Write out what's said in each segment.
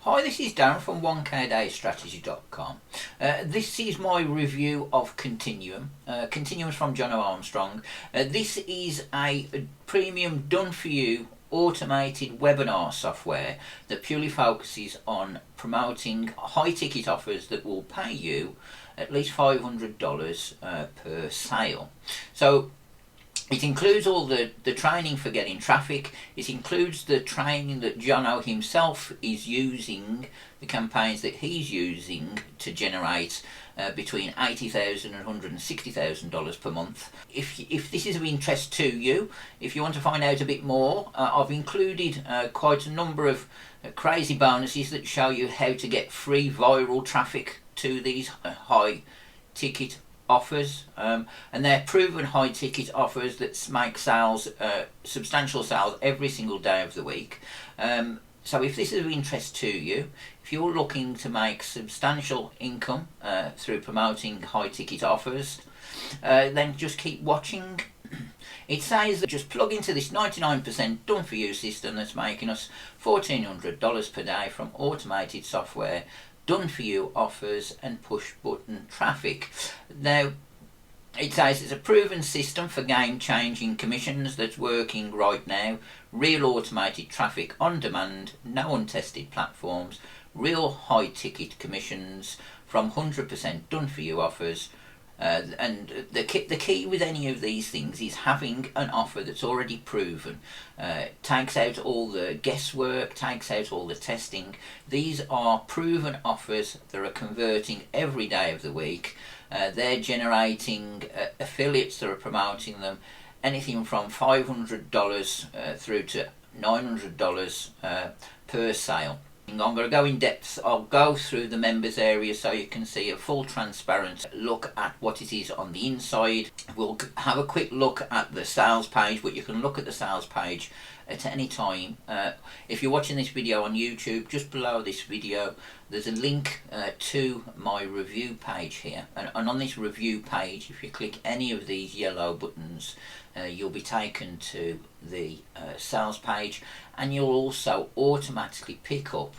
Hi, this is Darren from 1KADAYstrategy.com. This is my review of Continuum. Continuum is from Jono Armstrong. This is a premium done-for-you automated webinar software that purely focuses on promoting high-ticket offers that will pay you at least $500 per sale. So it includes all the training for getting traffic. It includes the training that Jono himself is using, the campaigns that he's using to generate between $80,000 and $160,000 per month. If this is of interest to you, if you want to find out a bit more, I've included quite a number of crazy bonuses that show you how to get free viral traffic to these high ticket offers, and they're proven high ticket offers that make sales, substantial sales every single day of the week. So if this is of interest to you, if you're looking to make substantial income through promoting high ticket offers, then just keep watching. It says that just plug into this 99% done for you system that's making us $1,400 per day from automated software, done for you offers and push button traffic. Now it says it's a proven system for game changing commissions that's working right now, real automated traffic on demand, no untested platforms, real high ticket commissions from 100% done for you offers. And the key with any of these things is having an offer that's already proven. Takes out all the guesswork, takes out all the testing. These are proven offers that are converting every day of the week. They're generating affiliates that are promoting them anything from $500 through to $900 per sale. I'm going to go in depth. I'll go through the members area so you can see a full transparent look at what it is on the inside. We'll have a quick look at the sales page, but you can look at the sales page at any time. If you're watching this video on YouTube, just below this video there's a link to my review page here, and on this review page, if you click any of these yellow buttons, you'll be taken to the sales page, and you'll also automatically pick up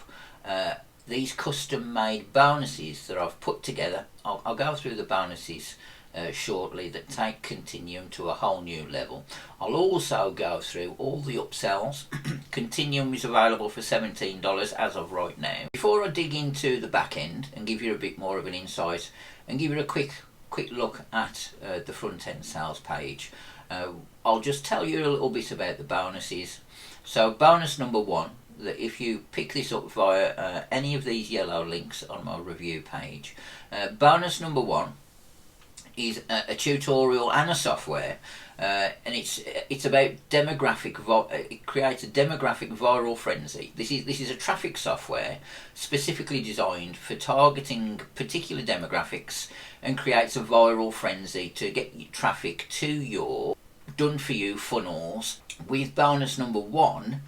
these custom made bonuses that I've put together. I'll go through the bonuses shortly that take Continuum to a whole new level. I'll also go through all the upsells. Continuum is available for $17 as of right now. Before I dig into the back end and give you a bit more of an insight and give you a quick look at the front end sales page, I'll just tell you a little bit about the bonuses. So bonus number one, that if you pick this up via any of these yellow links on my review page, bonus number one is a tutorial and a software, and it's about demographic. It creates a demographic viral frenzy. This is a traffic software specifically designed for targeting particular demographics, and creates a viral frenzy to get traffic to your done for you funnels. With bonus number one,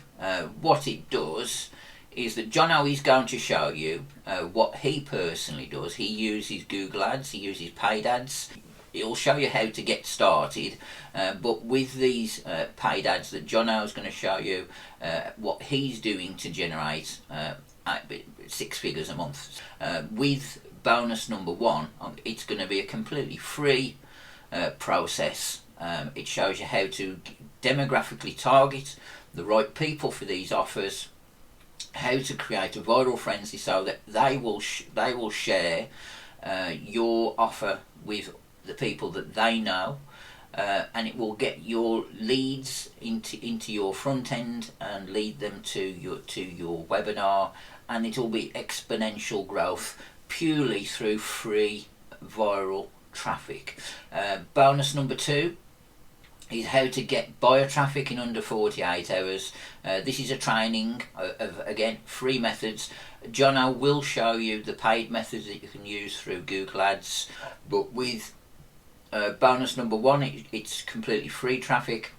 what it does is that Jono is going to show you what he personally does. He uses Google Ads, he uses paid ads. He'll show you how to get started, but with these paid ads that Jono is going to show you what he's doing to generate 6 figures a month. With bonus number one, it's going to be a completely free process. It shows you how to demographically target the right people for these offers, how to create a viral frenzy so that they will share your offer with the people that they know, and it will get your leads into your front end and lead them to your webinar, and it will be exponential growth purely through free viral traffic. Bonus number two is how to get buyer traffic in under 48 hours. This is a training of, again, free methods. Jono will show you the paid methods that you can use through Google Ads, but with bonus number one, it's completely free traffic.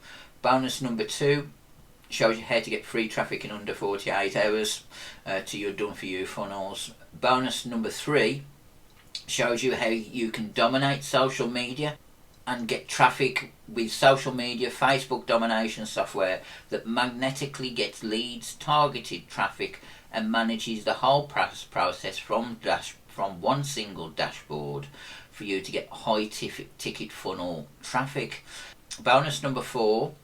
Bonus number two shows you how to get free traffic in under 48 hours to your done for you funnels. Bonus number three shows you how you can dominate social media and get traffic with social media, Facebook domination software that magnetically gets leads, targeted traffic and manages the whole process from one single dashboard for you to get high ticket funnel traffic. Bonus number 4.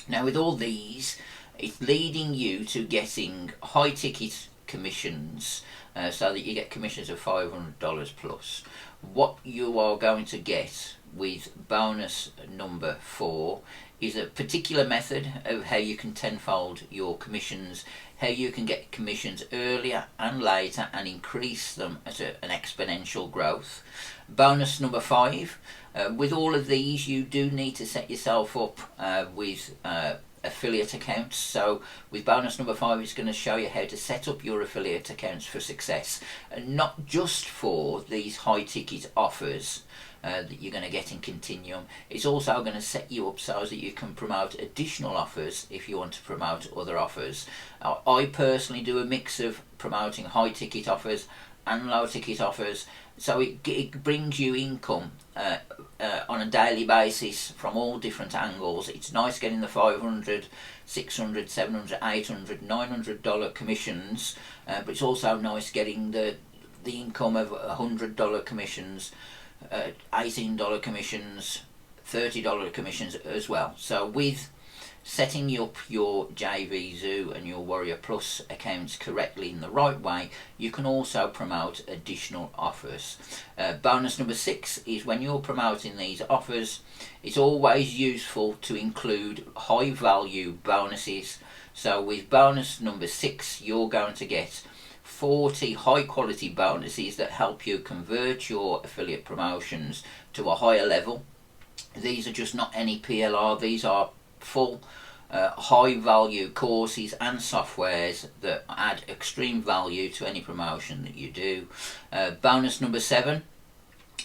Now with all these, it's leading you to getting high ticket commissions, so that you get commissions of $500 plus. What you are going to get with bonus number 4 is a particular method of how you can tenfold your commissions, how you can get commissions earlier and later and increase them at an exponential growth. Bonus number 5, with all of these you do need to set yourself up with affiliate accounts. So with bonus number 5, it's going to show you how to set up your affiliate accounts for success, and not just for these high ticket offers that you're going to get in Continuum. It's also going to set you up so that you can promote additional offers if you want to promote other offers. I personally do a mix of promoting high ticket offers and low ticket offers, so it brings you income on a daily basis from all different angles. It's nice getting the $500, $600, $700, $800, $900 commissions, but it's also nice getting the income of $100 commissions, $18 commissions, $30 commissions as well. So with setting up your JV Zoo and your Warrior Plus accounts correctly in the right way, you can also promote additional offers. Bonus number 6 is when you're promoting these offers, it's always useful to include high value bonuses. So with bonus number 6, you're going to get 40 high quality bonuses that help you convert your affiliate promotions to a higher level. These are just not any PLR, these are full high value courses and softwares that add extreme value to any promotion that you do. Bonus number 7,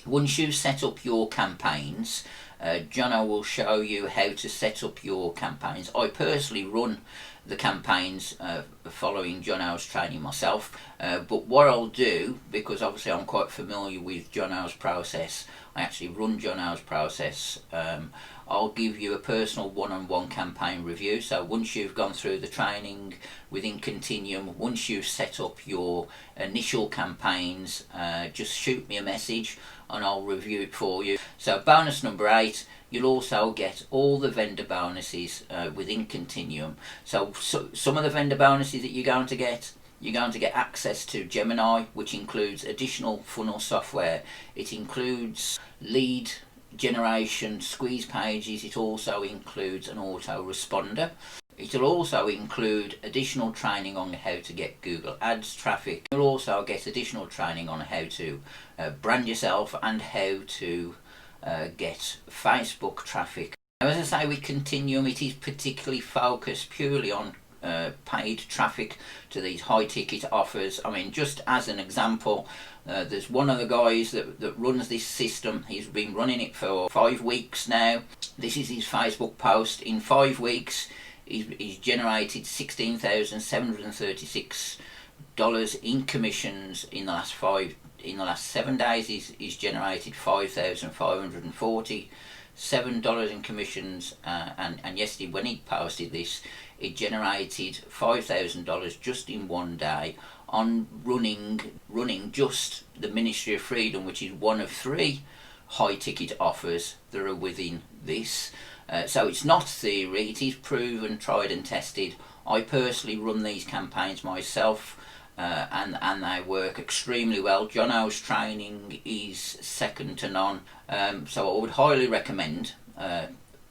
once you set up your campaigns, Jono will show you how to set up your campaigns. I personally run the campaigns following Jono's training myself, but what I'll do, because obviously I'm quite familiar with Jono's process, I actually run Jono's process. I'll give you a personal one-on-one campaign review. So once you've gone through the training within Continuum, once you've set up your initial campaigns, just shoot me a message and I'll review it for you. So bonus number 8, you'll also get all the vendor bonuses within Continuum. So some of the vendor bonuses that you're going to get access to Gemini, which includes additional funnel software. It includes lead generation, squeeze pages. It also includes an autoresponder. It'll also include additional training on how to get Google Ads traffic. You'll also get additional training on how to brand yourself and how to get Facebook traffic. Now, as I say, with Continuum, it is particularly focused purely on paid traffic to these high ticket offers. I mean, just as an example, there's one of the guys that runs this system. He's been running it for 5 weeks now. This is his Facebook post. In 5 weeks, he's generated $16,736 in commissions. In the last 7 days, he's generated $5,547 in commissions, and yesterday when he posted this, it generated $5,000 just in 1 day on running just the Ministry of Freedom, which is one of 3 high ticket offers that are within this. So it's not theory, it is proven, tried and tested. I personally run these campaigns myself, and they work extremely well. Jono's training is second to none, so I would highly recommend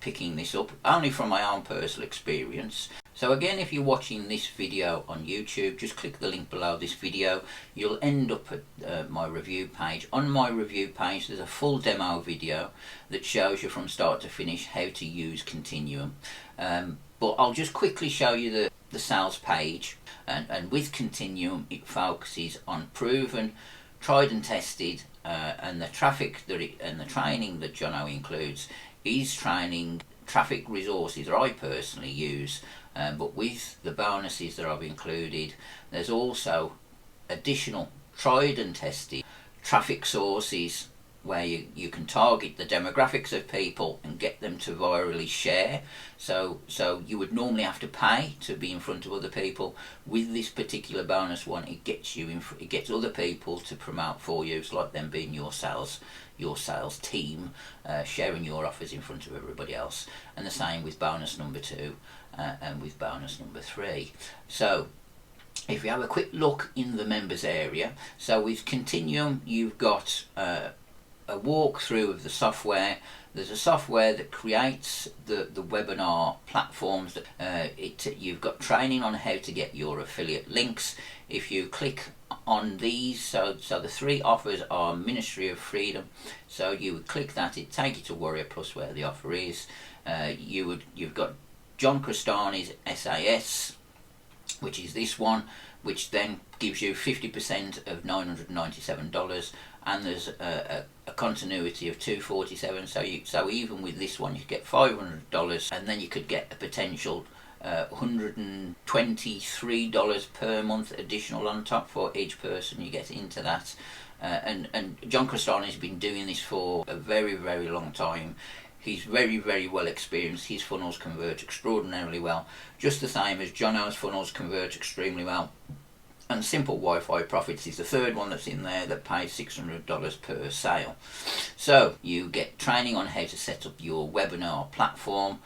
picking this up, only from my own personal experience. So again, if you're watching this video on YouTube, just click the link below this video. You'll end up at my review page. On my review page, there's a full demo video that shows you from start to finish how to use Continuum. But I'll just quickly show you the sales page. And with Continuum, it focuses on proven, tried and tested, and the traffic and the training that Jono includes is traffic resources that I personally use. But with the bonuses that I've included, there's also additional tried and tested traffic sources where you can target the demographics of people and get them to virally share. So you would normally have to pay to be in front of other people. With this particular bonus one, it gets it gets other people to promote for you. It's like them being your sales team, sharing your offers in front of everybody else. And the same with bonus number 2 and with bonus number 3. So if you have a quick look in the members area, so with Continuum you've got a walkthrough of the software. There's a software that creates the webinar platforms. You've got training on how to get your affiliate links. If you click on these, so the 3 offers are Ministry of Freedom, so you would click that, it'd take you to Warrior Plus where the offer is. You've got John Crestani's SAS, which is this one, which then gives you 50% of $997, and there's a continuity of $247. So even with this one, you get $500, and then you could get a potential $123 per month additional on top for each person you get into that. And John Crestani's been doing this for a very, very long time. He's very, very well experienced. His funnels convert extraordinarily well, just the same as Jono's funnels convert extremely well. And Simple Wi-Fi Profits is the 3rd one that's in there that pays $600 per sale. So you get training on how to set up your webinar platform.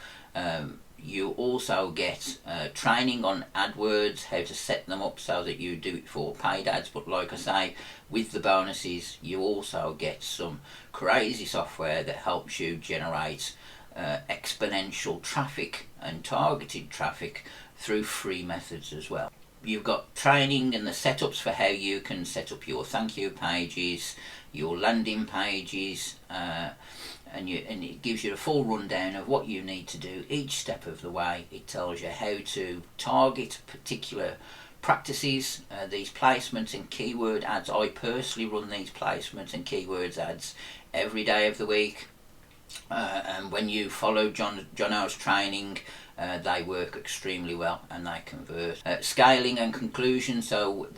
You also get training on AdWords, how to set them up so that you do it for paid ads. But like I say, with the bonuses, you also get some crazy software that helps you generate exponential traffic and targeted traffic through free methods as well. You've got training and the setups for how you can set up your thank you pages, your landing pages, and it gives you a full rundown of what you need to do each step of the way. It tells you how to target particular practices, these placements and keyword ads. I personally run these placements and keywords ads every day of the week. And when you follow Jono's training, they work extremely well and they convert. Scaling and conclusion, so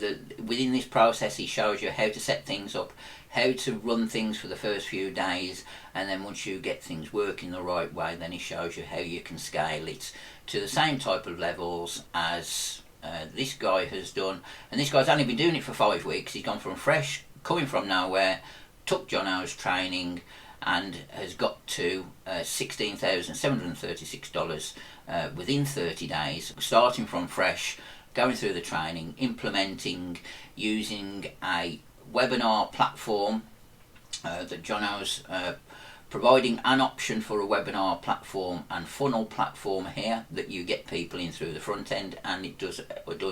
within this process he shows you how to set things up, how to run things for the first few days, and then once you get things working the right way, then he shows you how you can scale it to the same type of levels as this guy has done. And this guy's only been doing it for 5 weeks. He's gone from fresh, coming from nowhere, took Jono's training and has got to $16,736 within 30 days, starting from fresh, going through the training, implementing, using a webinar platform that Jono's providing an option for a webinar platform and funnel platform here that you get people in through the front end, and it does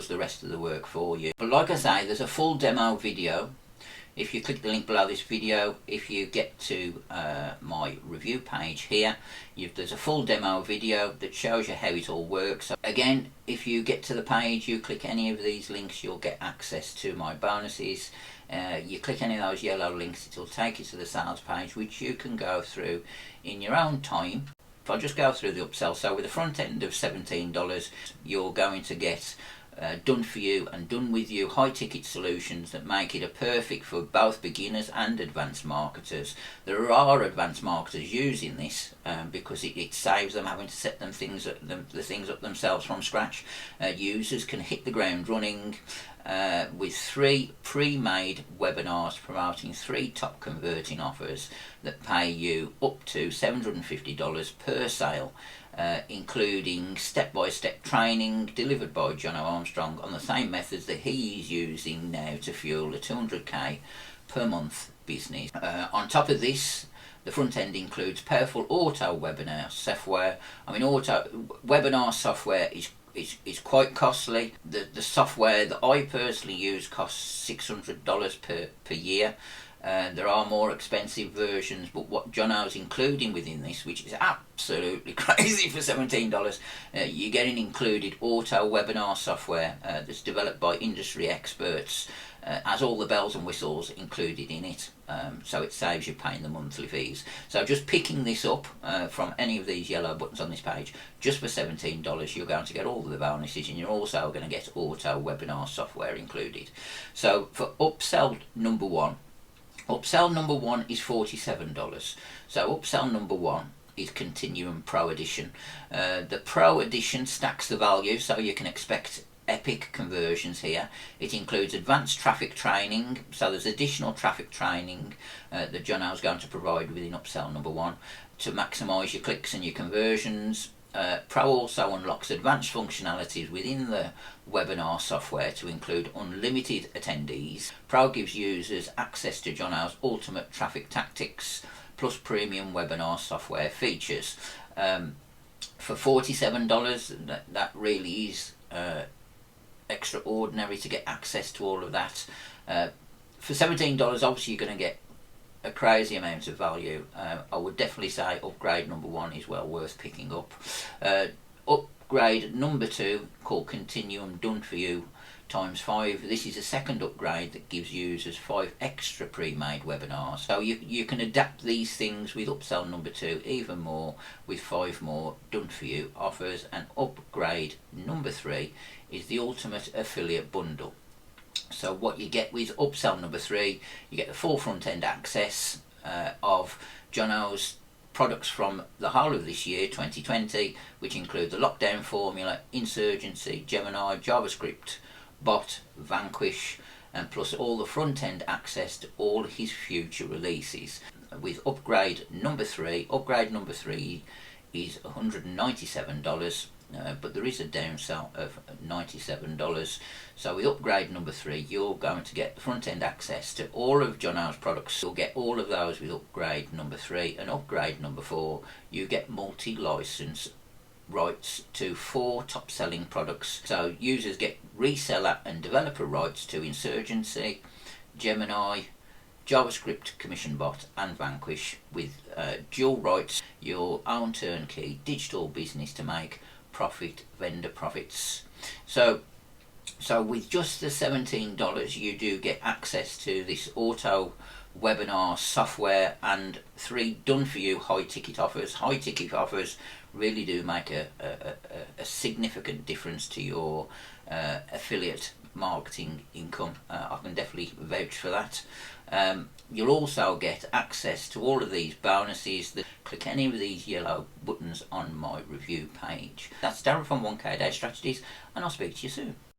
the rest of the work for you. But like I say, there's a full demo video. If you click the link below this video, if you get to my review page here, there's a full demo video that shows you how it all works. So again, if you get to the page, you click any of these links, you'll get access to my bonuses. You click any of those yellow links, it'll take you to the sales page, which you can go through in your own time. If I just go through the upsell, so with a front end of $17, you're going to get done for you and done with you high ticket solutions that make it a perfect for both beginners and advanced marketers. There are advanced marketers using this because it saves them having to set the things up themselves from scratch. Users can hit the ground running with 3 pre-made webinars promoting 3 top converting offers that pay you up to $750 per sale. Including step-by-step training delivered by Jono Armstrong on the same methods that he is using now to fuel a 200k per month business. On top of this, the front end includes powerful auto webinar software. I mean, auto webinar software is quite costly. The software that I personally use costs $600 per year. There are more expensive versions, but what Jono's including within this, which is absolutely crazy for $17, you're getting included auto webinar software that's developed by industry experts, has all the bells and whistles included in it, so it saves you paying the monthly fees. So just picking this up from any of these yellow buttons on this page, just for $17, you're going to get all of the bonuses, and you're also going to get auto webinar software included. So for upsell number 1, Upsell number 1 is $47. So upsell number 1 is Continuum Pro Edition. The Pro Edition stacks the value, so you can expect epic conversions here. It includes advanced traffic training, so there's additional traffic training that Jono's going to provide within upsell number 1 to maximise your clicks and your conversions. Pro also unlocks advanced functionalities within the webinar software to include unlimited attendees. Pro gives users access to Jono's ultimate traffic tactics plus premium webinar software features. For $47, that really is extraordinary to get access to all of that. For $17, obviously you're going to get a crazy amount of value. I would definitely say upgrade number 1 is well worth picking up. Upgrade number 2, called Continuum Done For You ×5. This is a second upgrade that gives users 5 extra pre-made webinars. So you can adapt these things with upsell number 2 even more with 5 more done for you offers. And upgrade number 3 is the ultimate affiliate bundle. So what you get with upsell number 3, you get the full front end access of Jono's products from the whole of this year 2020, which include the lockdown formula, insurgency, Gemini, JavaScript, bot, Vanquish, and plus all the front end access to all his future releases. With upgrade number 3 is $197. But there is a downsell of $97. So with upgrade number 3, you're going to get front end access to all of Jono's products. You'll get all of those with upgrade number 3. And upgrade number 4, you get multi-license rights to 4 top selling products. So users get reseller and developer rights to Insurgency, Gemini, JavaScript, Commission Bot, and Vanquish, with dual rights, your own turnkey digital business to make profit, vendor profits. So with just the $17, you do get access to this auto webinar software and 3 done for you high ticket offers. High ticket offers really do make a significant difference to your affiliate marketing income. I can definitely vouch for that. You'll also get access to all of these bonuses. Click any of these yellow buttons on my review page. That's Darren from 1KADAY Strategies, and I'll speak to you soon.